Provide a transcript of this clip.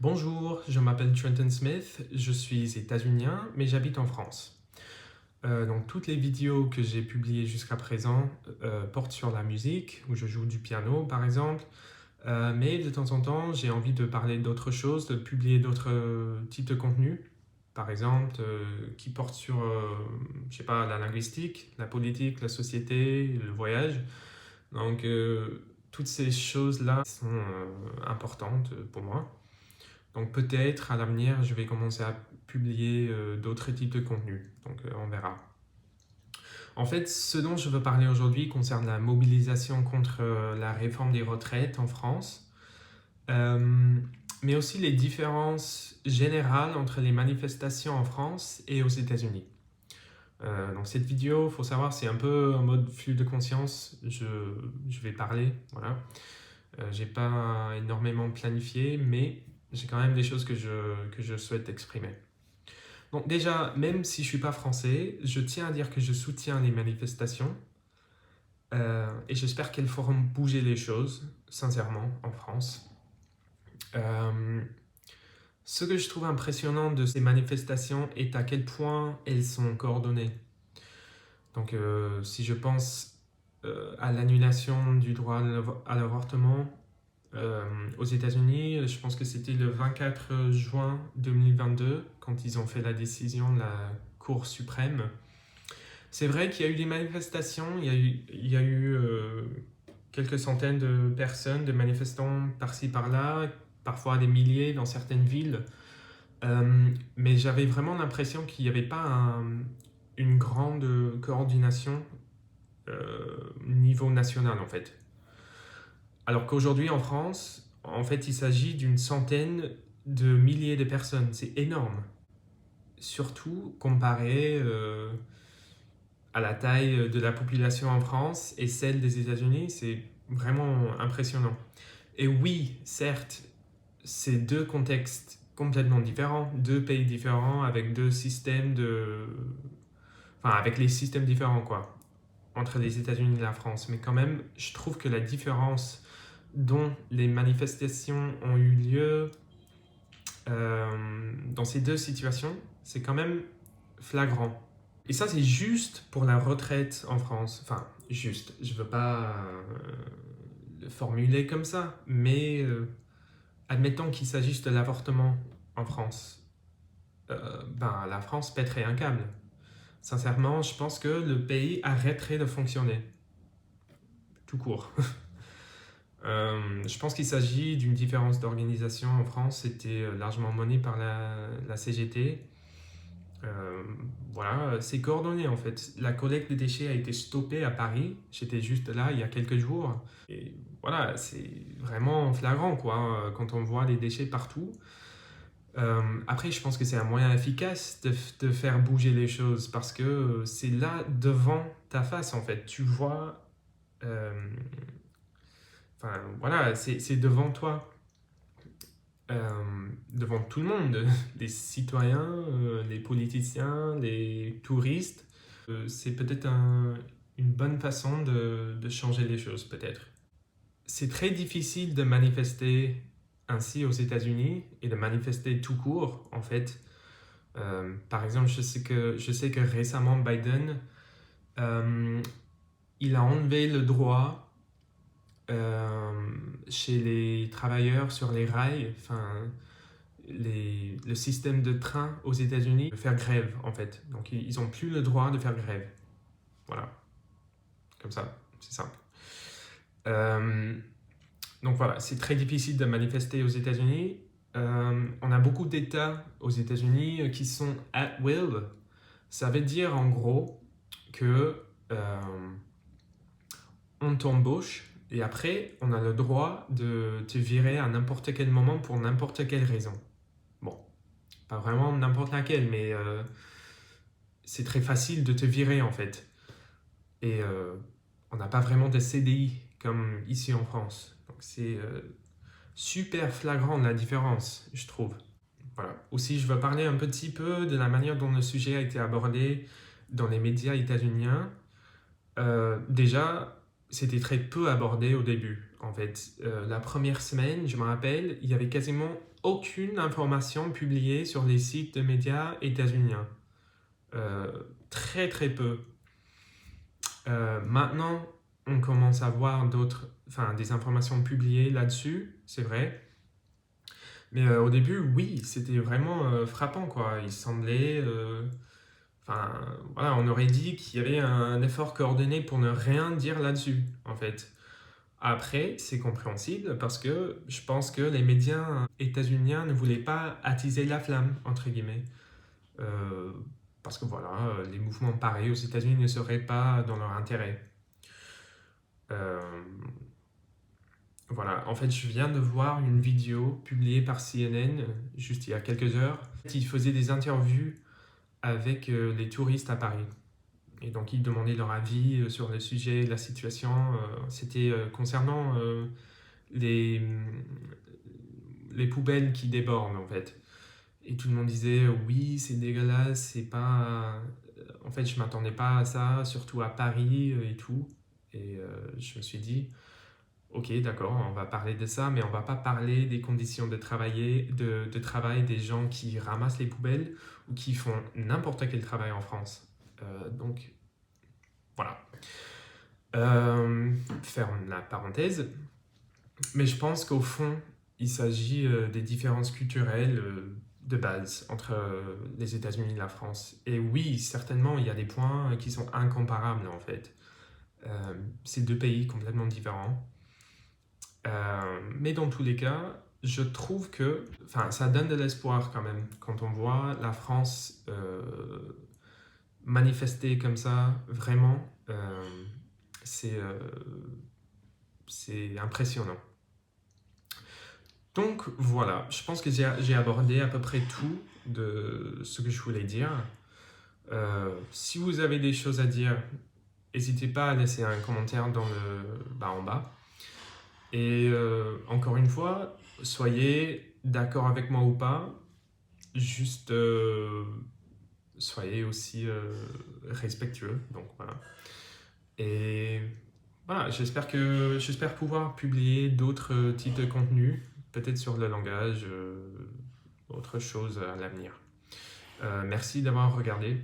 Bonjour, je m'appelle Trenton Smith, je suis états-unien, mais j'habite en France. Donc toutes les vidéos que j'ai publiées jusqu'à présent portent sur la musique, où je joue du piano par exemple, mais de temps en temps j'ai envie de parler d'autres choses, de publier d'autres types de contenus, par exemple qui portent sur, je sais pas, la linguistique, la politique, la société, le voyage. Donc toutes ces choses-là sont importantes pour moi. Donc peut-être à l'avenir, je vais commencer à publier d'autres types de contenus. Donc on verra. En fait, ce dont je veux parler aujourd'hui concerne la mobilisation contre la réforme des retraites en France, mais aussi les différences générales entre les manifestations en France et aux États-Unis. Donc cette vidéo, il faut savoir, c'est un peu en mode flux de conscience. Je vais parler, voilà. J'ai pas énormément planifié, mais j'ai quand même des choses que je souhaite exprimer. Donc déjà, même si je suis pas français, je tiens à dire que je soutiens les manifestations et j'espère qu'elles feront bouger les choses, sincèrement, en France. Ce que je trouve impressionnant de ces manifestations est à quel point elles sont coordonnées. Donc si je pense à l'annulation du droit à l'avortement, aux États-Unis, je pense que c'était le 24 juin 2022, quand ils ont fait la décision de la Cour suprême. C'est vrai qu'il y a eu des manifestations, il y a eu quelques centaines de personnes, de manifestants par-ci par-là, parfois des milliers dans certaines villes. Mais j'avais vraiment l'impression qu'il n'y avait pas une grande coordination niveau national en fait. Alors qu'aujourd'hui en France, en fait, il s'agit d'une centaine de milliers de personnes. C'est énorme. Surtout comparé à la taille de la population en France et celle des États-Unis, c'est vraiment impressionnant. Et oui, certes, c'est deux contextes complètement différents, deux pays différents avec deux systèmes de... Enfin, avec les systèmes différents, quoi, entre les États-Unis et la France. Mais quand même, je trouve que la différence dont les manifestations ont eu lieu dans ces deux situations, c'est quand même flagrant. Et ça, c'est juste pour la retraite en France. Enfin, juste, je ne veux pas le formuler comme ça, mais admettons qu'il s'agisse de l'avortement en France. La France pèterait un câble. Sincèrement, je pense que le pays arrêterait de fonctionner. Tout court. Je pense qu'il s'agit d'une différence d'organisation en France. C'était largement mené par la CGT. Voilà, c'est coordonné en fait. La collecte des déchets a été stoppée à Paris. J'étais juste là il y a quelques jours. Et voilà, c'est vraiment flagrant quoi, quand on voit les déchets partout. Après, je pense que c'est un moyen efficace de faire bouger les choses parce que c'est là devant ta face en fait. Tu vois. Enfin, voilà, c'est devant toi, devant tout le monde, les citoyens, les politiciens, les touristes. C'est peut-être une bonne façon de changer les choses, peut-être. C'est très difficile de manifester ainsi aux États-Unis et de manifester tout court, en fait. Par exemple, je sais que récemment, Biden, il a enlevé le droit chez les travailleurs sur les rails, enfin, le système de train aux États-Unis, de faire grève en fait. Donc ils n'ont plus le droit de faire grève. Voilà, comme ça, c'est simple. Donc voilà, c'est très difficile de manifester aux États-Unis. On a beaucoup d'États aux États-Unis qui sont at will. Ça veut dire en gros que on t'embauche et après, on a le droit de te virer à n'importe quel moment pour n'importe quelle raison. Bon, pas vraiment n'importe laquelle, mais c'est très facile de te virer en fait. Et on n'a pas vraiment de CDI comme ici en France. Donc c'est super flagrant la différence, je trouve. Voilà. Aussi, je veux parler un petit peu de la manière dont le sujet a été abordé dans les médias états-uniens. Déjà, c'était très peu abordé au début. En fait, la première semaine, je me rappelle, il y avait quasiment aucune information publiée sur les sites de médias états-uniens. Très très peu. Maintenant, on commence à voir des informations publiées là-dessus, c'est vrai. Mais au début, oui, c'était vraiment frappant, quoi. Il semblait... voilà, on aurait dit qu'il y avait un effort coordonné pour ne rien dire là-dessus, en fait. Après, c'est compréhensible parce que je pense que les médias états-uniens ne voulaient pas attiser la flamme, entre guillemets. Euh, Parce que voilà, les mouvements pareils aux États-Unis ne seraient pas dans leur intérêt. Euh, voilà, en fait, je viens de voir une vidéo publiée par CNN juste il y a quelques heures. Ils faisaient des interviews avec les touristes à Paris. Et donc, ils demandaient leur avis sur le sujet, la situation. C'était concernant les, les poubelles qui débordent, en fait. Et tout le monde disait oui, c'est dégueulasse, c'est pas. En fait, je m'attendais pas à ça, surtout à Paris et tout. Et je me suis dit, ok, d'accord, on va parler de ça, mais on va pas parler des conditions de travail des gens qui ramassent les poubelles ou qui font n'importe quel travail en France. Donc, voilà. Ferme la parenthèse. Mais je pense qu'au fond, il s'agit des différences culturelles de base entre les États-Unis et la France. Et oui, certainement, il y a des points qui sont incomparables en fait. C'est deux pays complètement différents. Mais dans tous les cas, je trouve que ça donne de l'espoir quand même quand on voit la France manifester comme ça, vraiment. C'est impressionnant. Donc voilà, je pense que j'ai abordé à peu près tout de ce que je voulais dire. Si vous avez des choses à dire, n'hésitez pas à laisser un commentaire en bas. Et encore une fois, soyez d'accord avec moi ou pas, juste soyez aussi respectueux. Donc voilà. Et voilà, j'espère pouvoir publier d'autres types de contenus, peut-être sur le langage, autre chose à l'avenir. Merci d'avoir regardé.